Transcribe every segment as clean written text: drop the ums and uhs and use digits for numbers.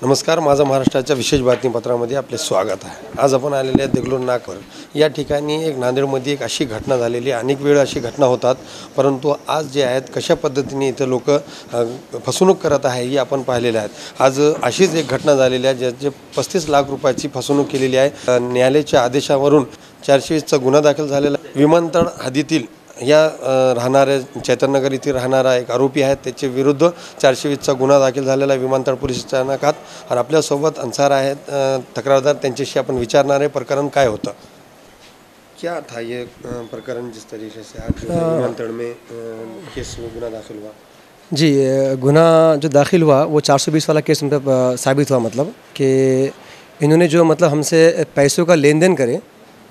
नमस्कार, माझा महाराष्ट्राच्या विशेष बातमीपत्रामध्ये आपले स्वागत आहे। आज आपण आलेले आहे देगलूर नाकावर। या ठिकाणी एक नांदेडमध्ये एक अशी घटना झालेली आहे। अनेक वेळा अशी घटना होतात, परंतु आज जे आहेत कशा पद्धतीने इथे लोक फसवणूक करत आहे हे आपण पाहिलेले आहेत। आज अशीच एक घटना झालेली आहे ज्याचे 35 लाख रुपयाची फसवणूक केलेली आहे। न्यायालयाच्या आदेशावरून 420चा गुन्हा दाखल झालेला विमानतळ हद्दीतील या राहणाऱ्या चैतन्यनगर येथील राहणारा एक आरोपी आहे। त्याच्या विरुद्ध 420चा गुन्हा दाखल झालेला विमानतळ पोलीस स्थानकात। आणि आपल्यासोबत अन्सार आहेत तक्रारदार, त्यांच्याशी आपण विचारणार आहे प्रकरण काय होतं, क्या था ये प्रकरण जिस तरीके से आज विमानतल में केस गुना दाखिल हुआ। जी, गुनाह जो दाखिल हुआ वो 420 वाला केस उन पर साबित हुआ, मतलब कि इन्होंने जो मतलब हमसे पैसों का लेन देन करे,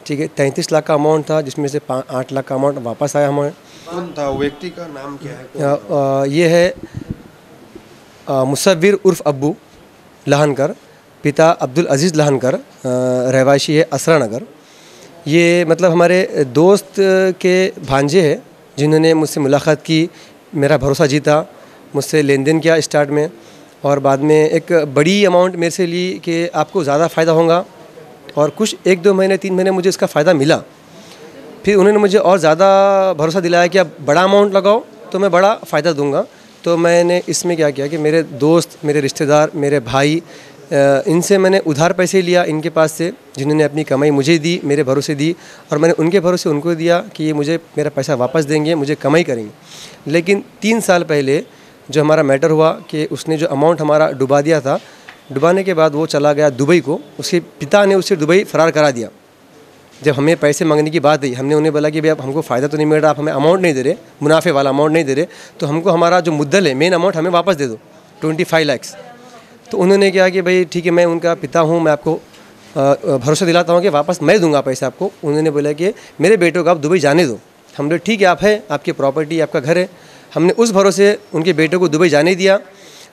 ठीक है। 33 लाख का अमाउंट था, जिसमें से 8 लाख का अमाउंट वापस आया हमें। कौन था व्यक्ति का नाम क्या है? ये है मुसव्विर उर्फ अब्बू लहानकर, पिता अब्दुल अजीज़ लहानकर, रहवासी है असरा नगर। ये मतलब हमारे दोस्त के भांजे हैं जिन्होंने मुझसे मुलाकात की, मेरा भरोसा जीता, मुझसे लेन देन किया स्टार्ट में, और बाद में एक बड़ी अमाउंट मेरे से ली कि आपको ज़्यादा फ़ायदा होगा, और कुछ 1-2 महीने 3 महीने मुझे इसका फ़ायदा मिला। फिर उन्होंने मुझे और ज़्यादा भरोसा दिलाया कि आप बड़ा अमाउंट लगाओ तो मैं बड़ा फ़ायदा दूंगा। तो मैंने इसमें क्या किया कि मेरे दोस्त, मेरे रिश्तेदार, मेरे भाई, इनसे मैंने उधार पैसे लिया इनके पास से, जिन्होंने अपनी कमाई मुझे दी, मेरे भरोसे दी, और मैंने उनके भरोसे उनको दिया कि ये मुझे मेरा पैसा वापस देंगे, मुझे कमाई करेंगे। लेकिन 3 साल पहले जो हमारा मैटर हुआ कि उसने जो अमाउंट हमारा डुबा दिया था, डुबाने के बाद वो चला गया दुबई को। उसके पिता ने उसे दुबई फ़रार करा दिया। जब हमें पैसे मांगने की बात आई, हमने उन्हें बोला कि भाई अब हमको फ़ायदा तो नहीं मिल रहा, आप हमें अमाउंट नहीं दे रहे, मुनाफे वाला अमाउंट नहीं दे रहे, तो हमको हमारा जो मुद्दल है, मेन अमाउंट हमें वापस दे दो, 25 लाख। तो उन्होंने कहा कि भाई ठीक है, मैं उनका पिता हूँ, मैं आपको भरोसा दिलाता हूँ कि वापस मैं दूंगा पैसा आपको। उन्होंने बोला कि मेरे बेटों को आप दुबई जाने दो। हम बोले ठीक है, आप है, आपकी प्रॉपर्टी, आपका घर है। हमने उस भरोसे उनके बेटों को दुबई जाने दिया।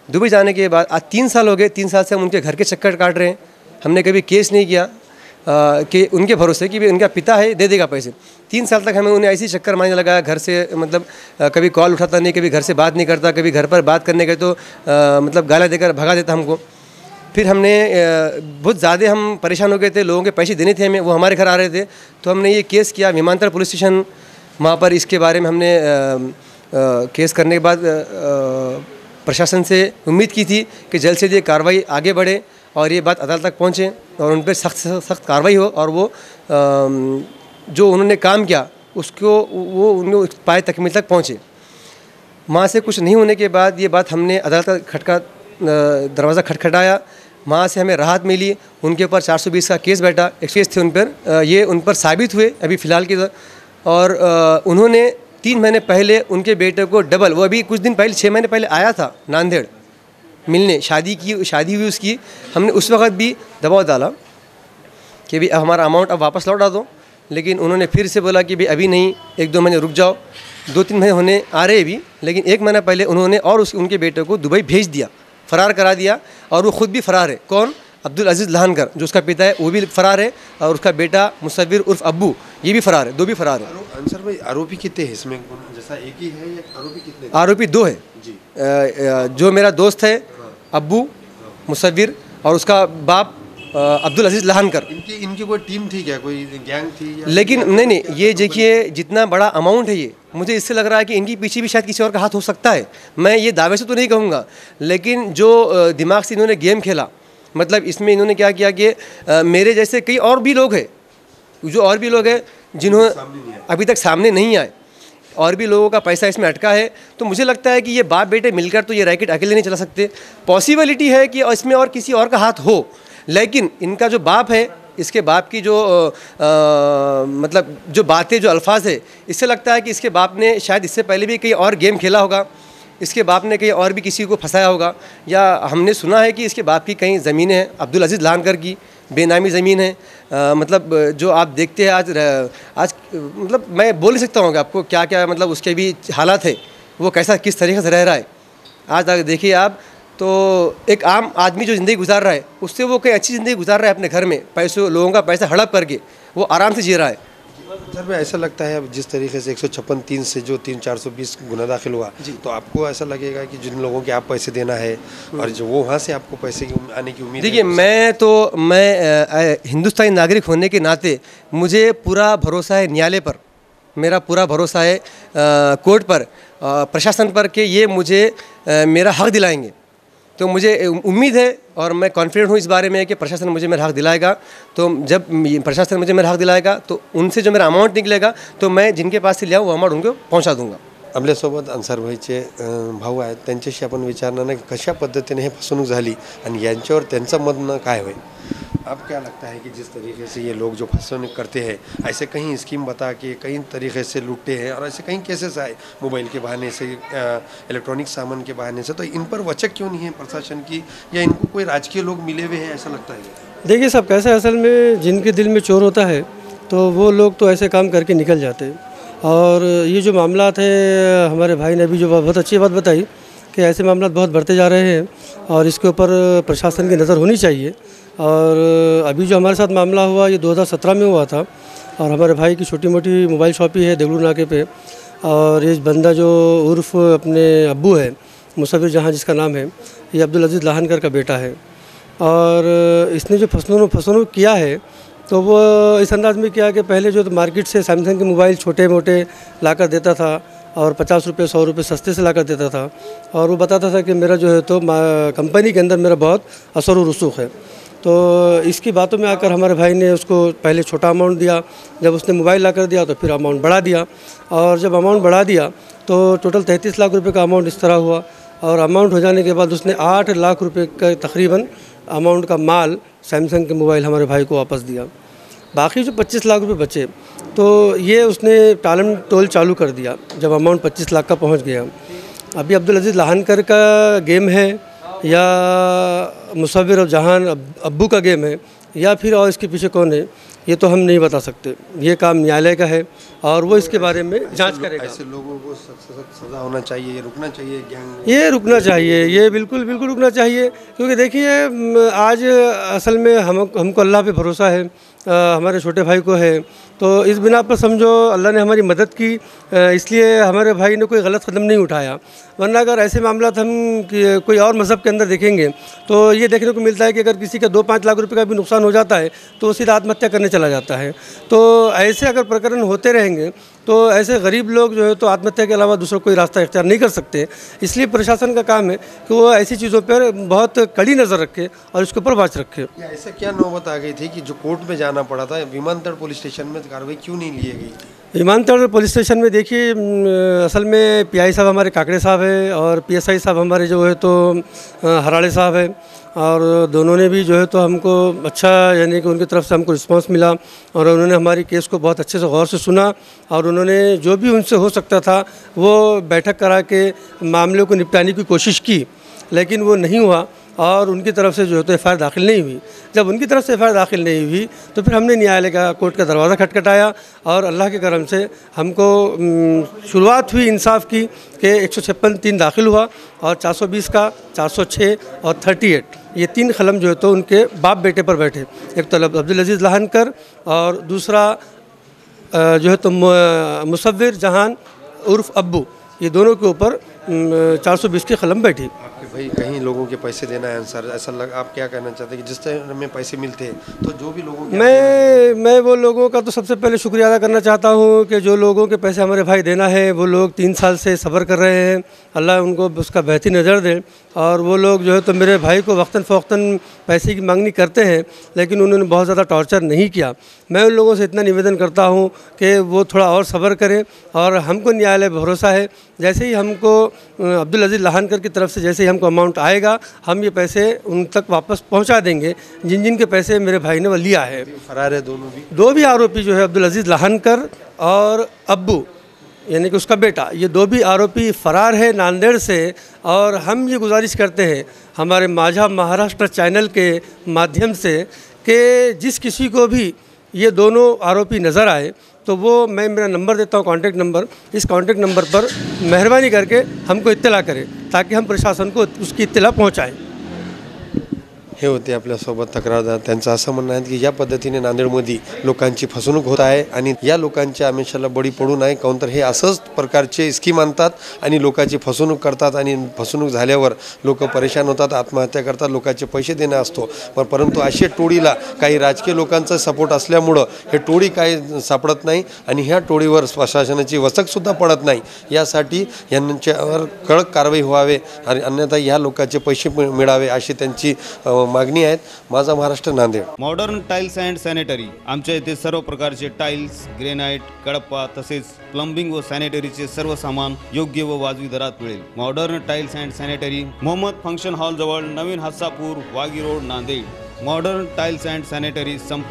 दुबई जाने के बाद आज 3 साल हो गए, 3 साल से हम उनके घर के चक्कर काट रहे हैं। हमने कभी केस नहीं किया कि उनके भरोसे कि उनका पिता है, दे देगा पैसे। 3 साल तक हमें उन्हें ऐसे ही चक्कर मारने लगाया घर से, मतलब कभी कॉल उठाता नहीं, कभी घर से बात नहीं करता, कभी घर पर बात करने गए तो मतलब गाला देकर भगा देता हमको। फिर हमने बहुत ज़्यादा हम परेशान हो गए थे, लोगों के पैसे देने थे हमें, वो हमारे घर आ रहे थे। तो हमने ये केस किया विमानतल पुलिस स्टेशन, वहाँ पर इसके बारे में हमने केस करने के बाद प्रशासन से उम्मीद की थी कि जल्द से जल्द कार्रवाई आगे बढ़े और ये बात अदालत तक पहुँचे और उन पर सख्त कार्रवाई हो, और वो जो उन्होंने काम किया उसको वो उन्होंने पाए तकमील तक पहुँचे। वहाँ से कुछ नहीं होने के बाद ये बात हमने अदालत का दरवाज़ा खटखटाया। वहाँ से हमें राहत मिली, उनके ऊपर 420 का केस बैठा, केस थे उन पर, ये उन पर साबित हुए अभी फ़िलहाल की। और उन्होंने 3 महीने पहले उनके बेटे को डबल, वो अभी कुछ दिन पहले 6 महीने पहले आया था नांदेड़ मिलने, शादी हुई उसकी। हमने उस वक्त भी दबाव डाला कि भाई हमारा अमाउंट अब वापस लौटा दो, लेकिन उन्होंने फिर से बोला कि भाई अभी नहीं, 1-2 महीने रुक जाओ। 2-3 महीने होने आ रहे अभी, लेकिन 1 महीना पहले उन्होंने और उनके बेटे को दुबई भेज दिया, फ़रार करा दिया, और वो ख़ुद भी फ़रार है। कौन? अब्दुल अजीज़ लहानकर, जो उसका पिता है वो भी फ़रार है, और उसका बेटा मुसव्विर उर्फ अब्बू ये भी फ़रार है, 2 भी फ़रार है। अन्सार भाई, आरोपी कितने हैं इसमें? जैसा एक ही है या आरोपी कितने? आरोपी 2 है जी। जो मेरा दोस्त है अब्बू मुसव्विर, और उसका बाप अब्दुल अजीज़ लहानकर। इनकी कोई टीम थी क्या, कोई गैंग थी या? लेकिन नहीं, ये देखिए जितना बड़ा अमाउंट है, ये मुझे इससे लग रहा है कि इनके पीछे भी शायद किसी और का हाथ हो सकता है। मैं ये दावे से तो नहीं कहूँगा, लेकिन जो दिमाग से इन्होंने गेम खेला, मतलब इसमें इन्होंने क्या किया कि मेरे जैसे कई और भी लोग हैं, जो और भी लोग हैं जिन्होंने अभी तक सामने नहीं आए, और भी लोगों का पैसा इसमें अटका है। तो मुझे लगता है कि ये बाप बेटे मिलकर तो ये रैकेट अकेले नहीं चला सकते। पॉसिबिलिटी है कि इसमें और किसी और का हाथ हो, लेकिन इनका जो बाप है, इसके बाप की जो मतलब जो बातें, जो अल्फाज है, इससे लगता है कि इसके बाप ने शायद इससे पहले भी कहीं और गेम खेला होगा, इसके बाप ने कहीं और भी किसी को फंसाया होगा, या हमने सुना है कि इसके बाप की कहीं ज़मीनें हैं, अब्दुल अजीज़ लहानकर की बेनामी ज़मीन है। मतलब जो आप देखते हैं आज मतलब मैं बोल नहीं सकता हूँ कि आपको क्या क्या मतलब उसके भी हालात है, वो कैसा किस तरीके से रह रहा है। आज अगर देखिए आप, तो एक आम आदमी जो ज़िंदगी गुजार रहा है, उससे वो कहीं अच्छी ज़िंदगी गुजार रहा है अपने घर में, पैसों लोगों का पैसा हड़प करके वो आराम से जी रहा है। सर मैं ऐसा लगता है अब जिस तरीके से 156(3) से जो 420 गुना दाखिल हुआ तो आपको ऐसा लगेगा कि जिन लोगों के आप पैसे देना है और जो वो वहाँ से आपको पैसे की आने की उम्मीद देखिए, मैं हिंदुस्तानी नागरिक होने के नाते मुझे पूरा भरोसा है न्यायालय पर, मेरा पूरा भरोसा है कोर्ट पर, प्रशासन पर कि ये मुझे मेरा हक दिलाएंगे। तो मुझे उम्मीद है और मैं कॉन्फिडेंट हूँ इस बारे में कि प्रशासन मुझे मेरा हक दिलाएगा। तो जब प्रशासन मुझे मेरा हक दिलाएगा तो उनसे जो मेरा अमाउंट निकलेगा तो मैं जिनके पास से लिया वो अमाउंट उनको पहुँचा दूंगा। आपल्यासोबत अन्सारभाईचे भाऊ आहेत, त्यांच्याशी आपण विचारणार नाही कशा पद्धतीने हे फसवणूक झाली आणि यांच्यावर त्यांचं मत काय होईल। आप क्या लगता है कि जिस तरीके से ये लोग जो फसवणूक करते हैं, ऐसे कहीं स्कीम बता के कई तरीके से लूटते हैं और ऐसे कई केसेस आए मोबाइल के बहाने से, इलेक्ट्रॉनिक सामान के बहाने से, तो इन पर वचक क्यों नहीं है प्रशासन की, या इनको कोई राजकीय लोग मिले हुए हैं ऐसा लगता है? देखिए सब कैसा है, असल में जिनके दिल में चोर होता है तो वो लोग तो ऐसे काम करके निकल जाते हैं। और ये जो मामला थे, हमारे भाई ने अभी जो बहुत अच्छी बात बताई कि ऐसे मामला बहुत बढ़ते जा रहे हैं और इसके ऊपर प्रशासन की नज़र होनी चाहिए। और अभी जो हमारे साथ मामला हुआ ये 2017 में हुआ था और हमारे भाई की छोटी मोटी मोबाइल शॉप ही है देगलू नाके पे। और ये बंदा जो उर्फ अपने अब्बू है, मुसव्विर जहां जिसका नाम है, ये अब्दुल अजीज़ लाहनकर का बेटा है। और इसने जो फसवणूक किया है तो वो इस अंदाज़ में किया कि पहले जो मार्केट से सैमसंग के मोबाइल छोटे मोटे लाकर देता था और 50 रुपये 100 रुपये सस्ते से लाकर देता था और वो बताता था कि मेरा जो है तो कंपनी के अंदर मेरा बहुत असर व रसूख है। तो इसकी बातों में आकर हमारे भाई ने उसको पहले छोटा अमाउंट दिया, जब उसने मोबाइल लाकर दिया तो फिर अमाउंट बढ़ा दिया और जब अमाउंट बढ़ा दिया तो टोटल 33 लाख रुपए का अमाउंट इस तरह हुआ। और अमाउंट हो जाने के बाद उसने 8 लाख रुपए का तकरीबन अमाउंट का माल सैमसंग के मोबाइल हमारे भाई को वापस दिया। बाकी जो 25 लाख रुपए बचे तो ये उसने टालम टोल चालू कर दिया जब अमाउंट 25 लाख का पहुंच गया। अभी अब्दुल अजीज़ लाहनकर का गेम है या मुसव्विर और जहान अब्बू का गेम है या फिर और इसके पीछे कौन है ये तो हम नहीं बता सकते। ये काम न्यायालय का है और वो इसके बारे में जांच करेगा। ऐसे लोगों को सख्त सज़ा होना चाहिए, रुकना चाहिए गैंग, ये रुकना चाहिए, ये बिल्कुल रुकना चाहिए। क्योंकि देखिए आज असल में हमको अल्लाह पे भरोसा है, हमारे छोटे भाई को है, तो इस बिना पर समझो अल्लाह ने हमारी मदद की, इसलिए हमारे भाई ने कोई गलत कदम नहीं उठाया। वरना अगर ऐसे मामला हम कोई और मज़हब के अंदर देखेंगे तो ये देखने को मिलता है कि अगर किसी का 2-5 लाख रुपए का भी नुकसान हो जाता है तो वो सीधा आत्महत्या करने चला जाता है। तो ऐसे अगर प्रकरण होते रहेंगे तो ऐसे गरीब लोग जो है तो आत्महत्या के अलावा दूसरा कोई रास्ता इख्तियार नहीं कर सकते। इसलिए प्रशासन का काम है कि वो ऐसी चीज़ों पर बहुत कड़ी नज़र रखे और इसके ऊपर वाच रखे। ऐसा क्या नौबत आ गई थी कि जो कोर्ट में जाना पड़ा था, विमानतल पुलिस स्टेशन में कार्रवाई क्यों नहीं ली गई? विमानतल पुलिस स्टेशन में देखिए असल में पीआई साहब हमारे काकड़े साहब है और पीएसआई साहब हमारे जो है तो हराड़े साहब है और दोनों ने भी जो है तो हमको अच्छा यानी कि उनकी तरफ से हमको रिस्पांस मिला और उन्होंने हमारी केस को बहुत अच्छे से गौर से सुना और उन्होंने जो भी उनसे हो सकता था वो बैठक करा के मामले को निपटाने की कोशिश की, लेकिन वो नहीं हुआ और उनकी तरफ से जो है तो एफ़आईआर दाखिल नहीं हुई। जब उनकी तरफ से एफ़आईआर दाखिल नहीं हुई तो फिर हमने न्यायालय का कोर्ट का दरवाज़ा खटखटाया और अल्लाह के करम से हमको शुरुआत हुई इंसाफ की कि 156(3) दाखिल हुआ और 420 का 406 और 38 ये 3 कलम जो है तो उनके बाप बेटे पर बैठे। एक तो अब्दुल अजीज़ लाहनकर और दूसरा जो है तो मुसव्विर जहान उर्फ अब्बू, ये दोनों के ऊपर 420 की कलम बैठी। आपके भाई कहीं लोगों के पैसे देना है सर, ऐसा आप क्या कहना चाहते हैं कि जिस तरह में पैसे मिलते हैं तो जो भी लोगों मैं वो लोगों का तो सबसे पहले शुक्रिया अदा करना चाहता हूँ कि जो लोगों के पैसे हमारे भाई देना है वो लोग 3 साल से सब्र कर रहे हैं, अल्लाह उनको उसका बेहतरीन नज़र दे। और वो लोग जो है तो मेरे भाई को वक्तन फ़ौक्तन पैसे की मांगनी करते हैं लेकिन उन्होंने बहुत ज़्यादा टॉर्चर नहीं किया। मैं उन लोगों से इतना निवेदन करता हूँ कि वो थोड़ा और सब्र करें और हमको न्यायालय भरोसा है, जैसे ही हमको अब्दुल अजीज़ लाहनकर की तरफ से जैसे ही हमको अमाउंट आएगा हम ये पैसे उन तक वापस पहुंचा देंगे जिन जिन के पैसे मेरे भाई ने वो लिया है। फरार है दो भी आरोपी जो है अब्दुल अजीज़ लाहनकर और अब्बू यानी कि उसका बेटा, ये 2 भी आरोपी फ़रार है नांदेड़ से। और हम ये गुजारिश करते हैं हमारे माझा महाराष्ट्र चैनल के माध्यम से कि जिस किसी को भी ये दोनों आरोपी नज़र आए तो वो मैं मेरा नंबर देता हूँ, कॉन्टैक्ट नंबर, इस कॉन्टैक्ट नंबर पर मेहरबानी करके हमको इत्तला करें ताकि हम प्रशासन को उसकी इत्तला पहुँचाएँ। हे होते आपल्यासोबत तक्रारदार. त्यांचं असं म्हणणं आहे की ज्या पद्धतीने नांदेडमध्ये लोकांची फसवणूक होत आहे आणि या लोकांच्या आमिषाला बळी पडू नये, काऊन तर हे असंच प्रकारचे स्कीम आणतात आणि लोकांची फसवणूक करतात आणि फसवणूक झाल्यावर लोक परेशान होतात, आत्महत्या करतात, लोकांचे पैसे देणं असतो. परंतु अशा टोळीला काही राजकीय लोकांचा सपोर्ट असल्यामुळं हे टोळी काही सापडत नाही आणि ह्या टोळीवर प्रशासनाची वचकसुद्धा पडत नाही. यासाठी यांच्यावर कडक कारवाई व्हावे आणि अन्यथा ह्या लोकांचे पैसे मिळावे अशी त्यांची मागणी आहे. माझा Maharashtra, Nanded. Modern tiles and sanitary. आमच्या इथे सर्व प्रकारचे टाइल्स, ग्रेनाइट, कडप्पा तसेच प्लंबिंग व सॅनिटरीचे सर्व सामान योग्य व वाजवी दरात मिळेल. Modern tiles and sanitary, Mohammed function hall जवळ, नवीन Hasapur, Wagi road, Nanded. Modern tiles and sanitary. संपर्क